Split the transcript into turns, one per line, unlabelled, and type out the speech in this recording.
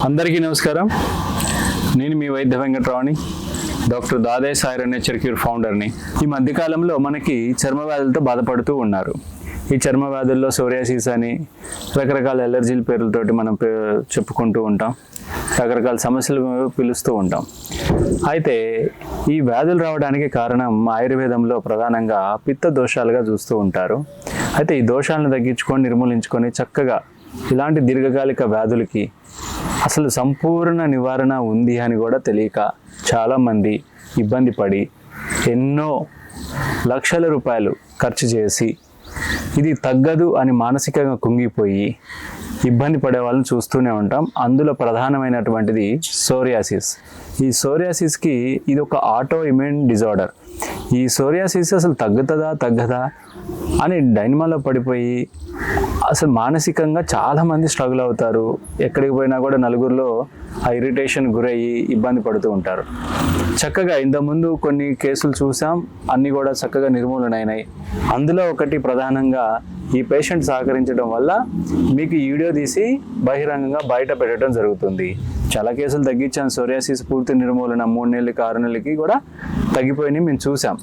అందరికీ నమస్కారం. నేను మీ వైద్య వెంకటరావుని, డాక్టర్ దాదాయ్ సాయిరామ్ నేచర్ క్యూర్ ఫౌండర్ని. ఈ మధ్యకాలంలో మనకి చర్మ వ్యాధులతో బాధపడుతూ ఉన్నారు. ఈ చర్మ వ్యాధుల్లో సోరియాసిస్ అని రకరకాల ఎలర్జీల పేర్లతోటి మనం చెప్పుకుంటూ ఉంటాం, రకరకాల సమస్యలు పిలుస్తూ ఉంటాం. అయితే ఈ వ్యాధులు రావడానికి కారణం ఆయుర్వేదంలో ప్రధానంగా పిత్త దోషాలుగా చూస్తూ ఉంటారు. అయితే ఈ దోషాలను తగ్గించుకొని నిర్మూలించుకొని చక్కగా ఇలాంటి దీర్ఘకాలిక వ్యాధులకి అసలు సంపూర్ణ నివారణ ఉంది అని కూడా తెలియక చాలామంది ఇబ్బంది పడి ఎన్నో లక్షల రూపాయలు ఖర్చు చేసి ఇది తగ్గదు అని మానసికంగా కుంగిపోయి ఇబ్బంది పడే వాళ్ళని చూస్తూనే ఉంటాం. అందులో ప్రధానమైనటువంటిది సోరియాసిస్. ఈ సోరియాసిస్కి ఇది ఒక ఆటో ఇమ్యూన్ డిజార్డర్. ఈ సోరియాసిస్ అసలు తగ్గదా అని డైనమాలో పడిపోయి అసలు మానసికంగా చాలామంది స్ట్రగుల్ అవుతారు. ఎక్కడికి పోయినా కూడా నలుగురిలో ఆ ఇరిటేషన్ గురయ్యి ఇబ్బంది పడుతూ ఉంటారు. చక్కగా ఇంతకుముందు కొన్ని కేసులు చూసాం, అన్నీ కూడా చక్కగా నిర్మూలన అయినాయి. అందులో ఒకటి ప్రధానంగా ఈ పేషెంట్ సహకరించడం వల్ల మీకు ఈ వీడియో తీసి బహిరంగంగా బయట పెట్టడం జరుగుతుంది. చాలా కేసులు తగ్గించాం. సోరియాసిస్ పూర్తి నిర్మూలన 3 నెలలకి 6 నెలలకి కూడా తగ్గిపోయినాయి మేము చూసాం.